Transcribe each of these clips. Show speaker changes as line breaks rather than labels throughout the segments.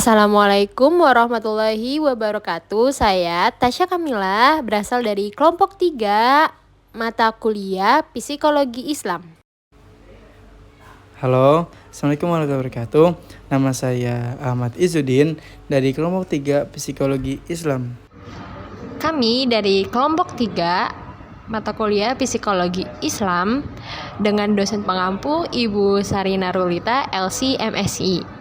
Assalamualaikum warahmatullahi wabarakatuh. Saya Tasya Kamila, berasal dari kelompok 3 mata kuliah Psikologi Islam.
Halo, Assalamualaikum warahmatullahi wabarakatuh. Nama saya Ahmad Izzuddin dari kelompok 3 Psikologi Islam.
Kami dari kelompok 3 mata kuliah Psikologi Islam dengan dosen pengampu Ibu Sarina Rulita, LC MSI.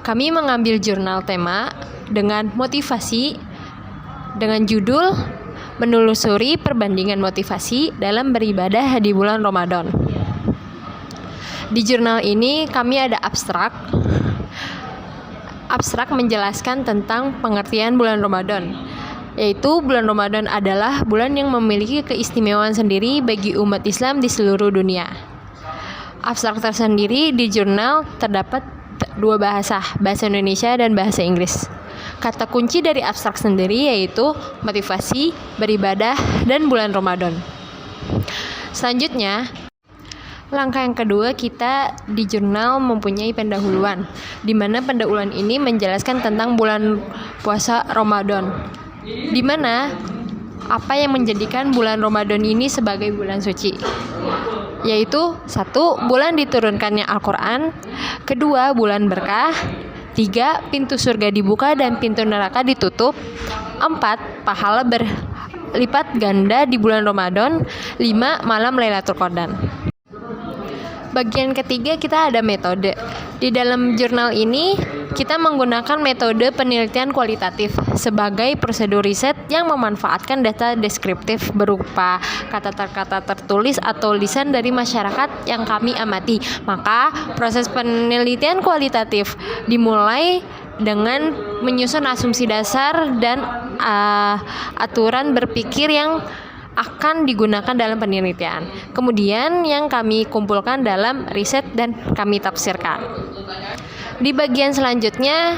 Kami mengambil jurnal tema dengan motivasi dengan judul menelusuri perbandingan motivasi dalam beribadah di bulan Ramadan. Di jurnal ini kami ada abstrak menjelaskan tentang pengertian bulan Ramadan, yaitu bulan Ramadan adalah bulan yang memiliki keistimewaan sendiri bagi umat Islam di seluruh dunia. Abstrak tersendiri di jurnal terdapat dua bahasa Indonesia dan bahasa Inggris. Kata kunci dari abstrak sendiri yaitu motivasi, beribadah, dan bulan Ramadan. Selanjutnya, langkah yang kedua, kita di jurnal mempunyai pendahuluan, di mana pendahuluan ini menjelaskan tentang bulan puasa Ramadan, di mana apa yang menjadikan bulan Ramadan ini sebagai bulan suci, yaitu 1. Bulan diturunkannya Al-Quran, 2. Bulan berkah, 3. Pintu surga dibuka dan pintu neraka ditutup, 4. Pahala berlipat ganda di bulan Ramadan, 5. Malam Lailatul Qadar. Bagian ketiga, kita ada metode. Di dalam jurnal ini, kita menggunakan metode penelitian kualitatif sebagai prosedur riset yang memanfaatkan data deskriptif berupa kata tertulis atau lisan dari masyarakat yang kami amati. Maka, proses penelitian kualitatif dimulai dengan menyusun asumsi dasar dan aturan berpikir yang akan digunakan dalam penelitian. Kemudian yang kami kumpulkan dalam riset dan kami tafsirkan. Di bagian selanjutnya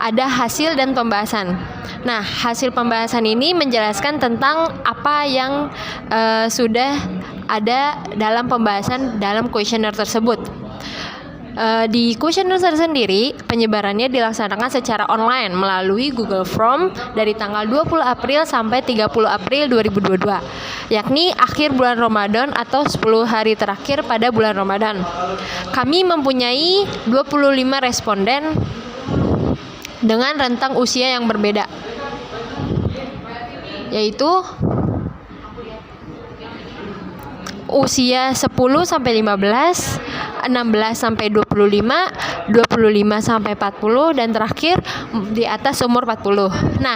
ada hasil dan pembahasan. Nah, hasil pembahasan ini menjelaskan tentang apa yang sudah ada dalam pembahasan dalam kuesioner tersebut. Di kuesioner tersendiri, penyebarannya dilaksanakan secara online melalui Google Form dari tanggal 20 April sampai 30 April 2022, yakni akhir bulan Ramadan atau 10 hari terakhir pada bulan Ramadan. Kami mempunyai 25 responden dengan rentang usia yang berbeda, yaitu usia 10 sampai 15, 16 sampai 25, 25 sampai 40, dan terakhir di atas umur 40. Nah,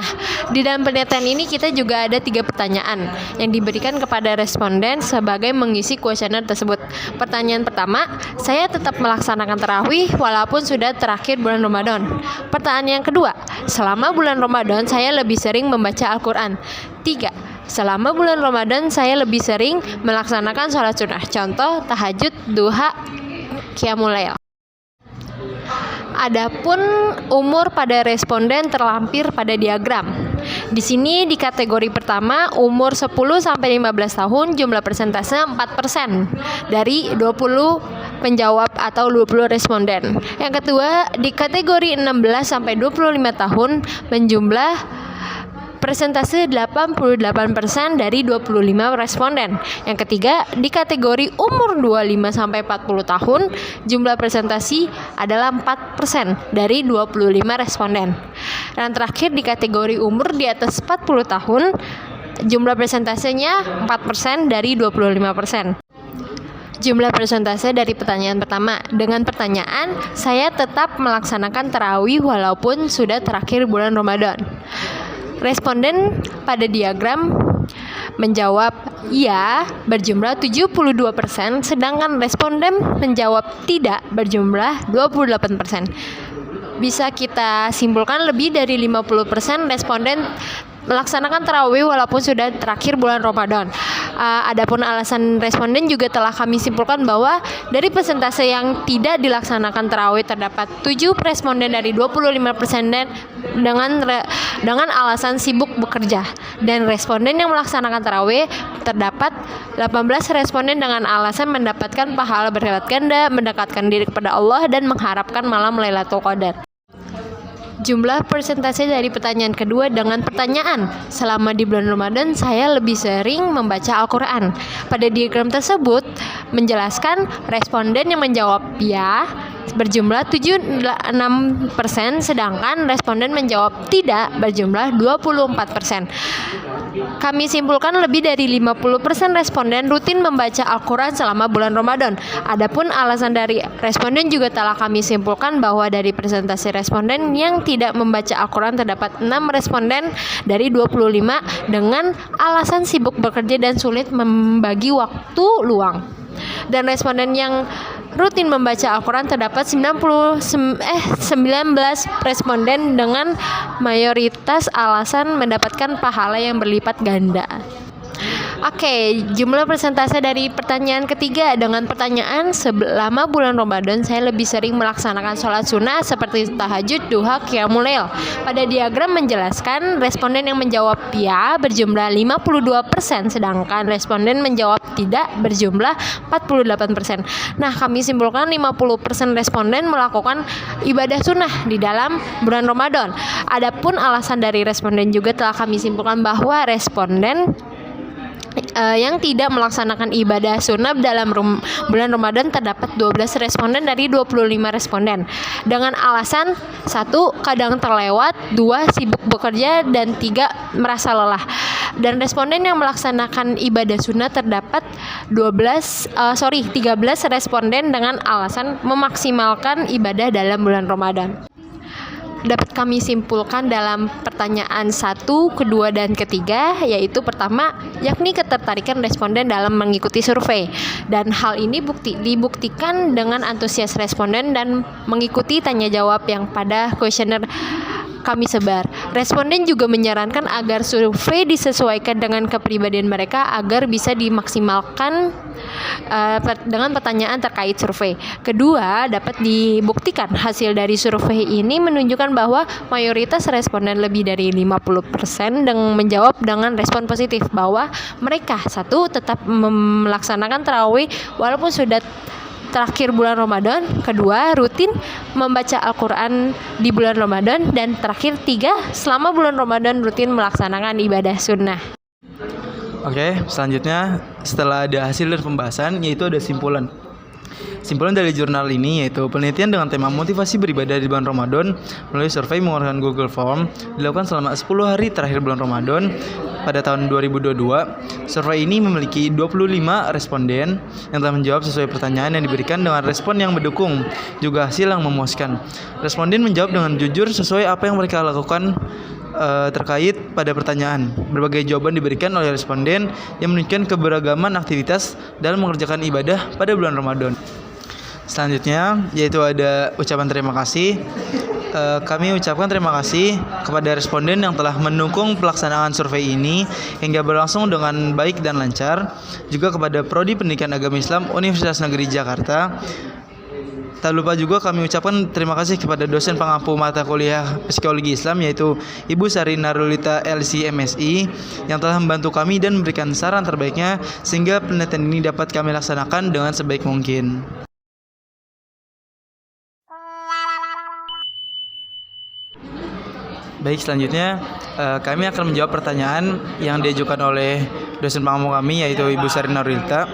di dalam penelitian ini kita juga ada 3 pertanyaan yang diberikan kepada responden sebagai mengisi kuesioner tersebut. Pertanyaan pertama, saya tetap melaksanakan tarawih walaupun sudah terakhir bulan Ramadan. Pertanyaan yang kedua, selama bulan Ramadan saya lebih sering membaca Al-Quran. 3. Selama bulan Ramadan saya lebih sering melaksanakan sholat sunnah, contoh tahajud, duha, qiyamul lail. Adapun umur pada responden terlampir pada diagram. Di sini di kategori pertama umur 10 sampai 15 tahun jumlah persentase 4% dari 20 penjawab atau 20 responden. Yang kedua di kategori 16 sampai 25 tahun menjumlah persentase 88% dari 25 responden. Yang ketiga, di kategori umur 25 sampai 40 tahun, jumlah presentasi adalah 4% dari 25 responden. Dan terakhir di kategori umur di atas 40 tahun, jumlah presentasenya 4% dari 25%. Jumlah persentase dari pertanyaan pertama dengan pertanyaan, saya tetap melaksanakan tarawih walaupun sudah terakhir bulan Ramadan. Responden pada diagram menjawab iya berjumlah 72%, sedangkan responden menjawab tidak berjumlah 28%. Bisa kita simpulkan lebih dari 50% responden melaksanakan tarawih walaupun sudah terakhir bulan Ramadan. Adapun alasan responden juga telah kami simpulkan bahwa dari persentase yang tidak dilaksanakan tarawih terdapat 7 responden dari 25% dengan alasan sibuk bekerja, dan responden yang melaksanakan tarawih terdapat 18 responden dengan alasan mendapatkan pahala berlipat ganda, mendekatkan diri kepada Allah, dan mengharapkan malam Lailatul Qadar. Jumlah persentase dari pertanyaan kedua dengan pertanyaan, selama di bulan Ramadan saya lebih sering membaca Al-Quran. Pada diagram tersebut menjelaskan responden yang menjawab ya berjumlah 76%, sedangkan responden menjawab tidak berjumlah 24%. Kami simpulkan lebih dari 50% responden rutin membaca Al-Quran selama bulan Ramadan. Adapun alasan dari responden juga telah kami simpulkan bahwa dari presentasi responden yang tidak membaca Al-Quran terdapat 6 responden dari 25 dengan alasan sibuk bekerja dan sulit membagi waktu luang. Dan responden yang rutin membaca Al-Quran terdapat 19 responden dengan mayoritas alasan mendapatkan pahala yang berlipat ganda. Oke, jumlah persentase dari pertanyaan ketiga dengan pertanyaan selama bulan Ramadan saya lebih sering melaksanakan sholat sunnah seperti tahajud, duha, qiyamul lail. Pada diagram menjelaskan responden yang menjawab ya berjumlah 52%, sedangkan responden menjawab tidak berjumlah 48%. Nah, kami simpulkan 50% responden melakukan ibadah sunnah di dalam bulan Ramadan. Adapun alasan dari responden juga telah kami simpulkan bahwa responden yang tidak melaksanakan ibadah sunnah dalam bulan Ramadan terdapat 12 responden dari 25 responden dengan alasan 1. Kadang terlewat, 2. Sibuk bekerja, dan 3. Merasa lelah. Dan responden yang melaksanakan ibadah sunnah terdapat 13 responden dengan alasan memaksimalkan ibadah dalam bulan Ramadan. Dapat kami simpulkan dalam pertanyaan 1, kedua, dan ketiga, yaitu pertama, yakni ketertarikan responden dalam mengikuti survei. Dan hal ini dibuktikan dengan antusias responden dan mengikuti tanya jawab yang pada kuesioner kami sebar. Responden juga menyarankan agar survei disesuaikan dengan kepribadian mereka agar bisa dimaksimalkan dengan pertanyaan terkait survei. Kedua, dapat dibuktikan hasil dari survei ini menunjukkan bahwa mayoritas responden lebih dari 50% menjawab dengan respon positif bahwa mereka 1. Tetap melaksanakan tarawih walaupun sudah terakhir bulan Ramadan, 2. rutin membaca Al-Quran di bulan Ramadan, dan terakhir 3. selama bulan Ramadan rutin melaksanakan ibadah sunnah.
Oke, selanjutnya setelah ada hasil dari pembahasan, yaitu ada simpulan. Simpulan dari jurnal ini yaitu penelitian dengan tema motivasi beribadah di bulan Ramadan melalui survei menggunakan Google Form dilakukan selama 10 hari terakhir bulan Ramadan pada tahun 2022. Survei ini memiliki 25 responden yang telah menjawab sesuai pertanyaan yang diberikan dengan respon yang mendukung, juga hasil yang memuaskan. Responden menjawab dengan jujur sesuai apa yang mereka lakukan terkait pada pertanyaan. Berbagai jawaban diberikan oleh responden yang menunjukkan keberagaman aktivitas dalam mengerjakan ibadah pada bulan Ramadan. Selanjutnya yaitu ada ucapan terima kasih. Kami ucapkan terima kasih kepada responden yang telah mendukung pelaksanaan survei ini hingga berlangsung dengan baik dan lancar. Juga kepada Prodi Pendidikan Agama Islam Universitas Negeri Jakarta. Tak lupa juga kami ucapkan terima kasih kepada dosen pengampu mata kuliah Psikologi Islam yaitu Ibu Sari Narulita LC MSI yang telah membantu kami dan memberikan saran terbaiknya sehingga penelitian ini dapat kami laksanakan dengan sebaik mungkin. Baik, selanjutnya kami akan menjawab pertanyaan yang diajukan oleh dosen pengampu kami yaitu Ibu Sari Narulita.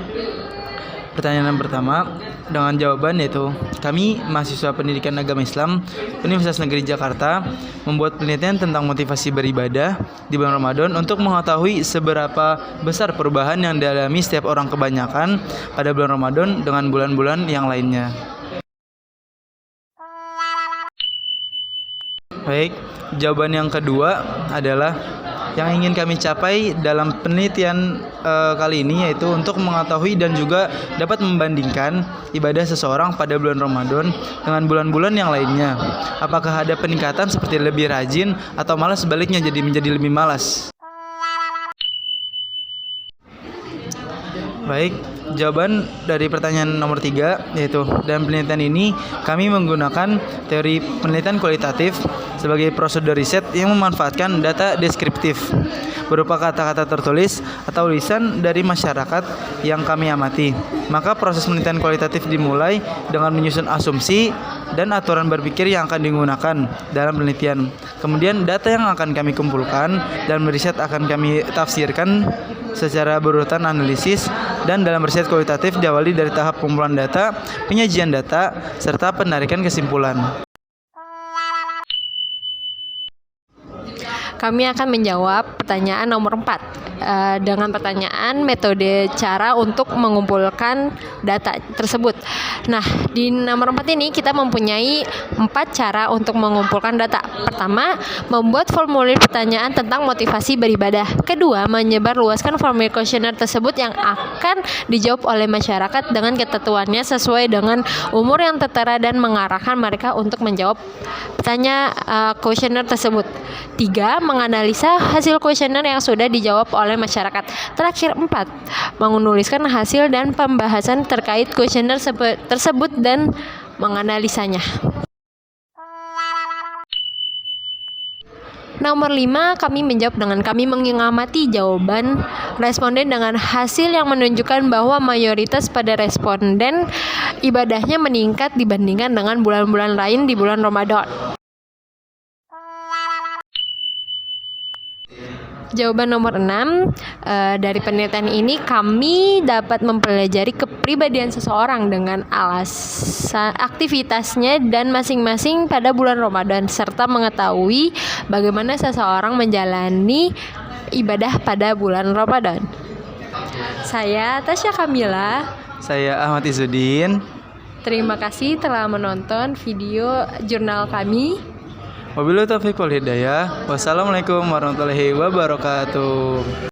Pertanyaan yang pertama dengan jawaban yaitu kami mahasiswa pendidikan agama Islam Universitas Negeri Jakarta membuat penelitian tentang motivasi beribadah di bulan Ramadan untuk mengetahui seberapa besar perubahan yang dialami setiap orang kebanyakan pada bulan Ramadan dengan bulan-bulan yang lainnya. Baik, jawaban yang kedua adalah yang ingin kami capai dalam penelitian kali ini yaitu untuk mengetahui dan juga dapat membandingkan ibadah seseorang pada bulan Ramadan dengan bulan-bulan yang lainnya. Apakah ada peningkatan seperti lebih rajin atau malah sebaliknya menjadi lebih malas? Baik, jawaban dari pertanyaan nomor 3 yaitu dalam penelitian ini kami menggunakan teori penelitian kualitatif sebagai prosedur riset yang memanfaatkan data deskriptif berupa kata-kata tertulis atau lisan dari masyarakat yang kami amati. Maka proses penelitian kualitatif dimulai dengan menyusun asumsi dan aturan berpikir yang akan digunakan dalam penelitian. Kemudian data yang akan kami kumpulkan dan riset akan kami tafsirkan secara berurutan analisis, dan dalam riset kualitatif diawali dari tahap pengumpulan data, penyajian data, serta penarikan kesimpulan.
Kami akan menjawab pertanyaan nomor 4 dengan pertanyaan metode cara untuk mengumpulkan data tersebut. Nah, di nomor 4 ini kita mempunyai 4 cara untuk mengumpulkan data. Pertama, membuat formulir pertanyaan tentang motivasi beribadah. Kedua, menyebarluaskan formulir kuesioner tersebut yang akan dijawab oleh masyarakat dengan ketentuannya sesuai dengan umur yang tertera dan mengarahkan mereka untuk menjawab pertanyaan kuesioner tersebut. 3. Menganalisa hasil kuesioner yang sudah dijawab oleh masyarakat. Terakhir 4. Menuliskan hasil dan pembahasan terkait kuesioner tersebut dan menganalisanya. Nomor 5, kami menjawab dengan kami mengamati jawaban responden dengan hasil yang menunjukkan bahwa mayoritas pada responden ibadahnya meningkat dibandingkan dengan bulan-bulan lain di bulan Ramadan. Jawaban nomor 6, dari penelitian ini kami dapat mempelajari kepribadian seseorang dengan alasan aktivitasnya dan masing-masing pada bulan Ramadan, serta mengetahui bagaimana seseorang menjalani ibadah pada bulan Ramadan. Saya Tasya Kamila.
Saya Ahmad Izzuddin.
Terima kasih telah menonton video jurnal kami.
Wabillahi taufiq wal hidayah. Wassalamualaikum warahmatullahi wabarakatuh.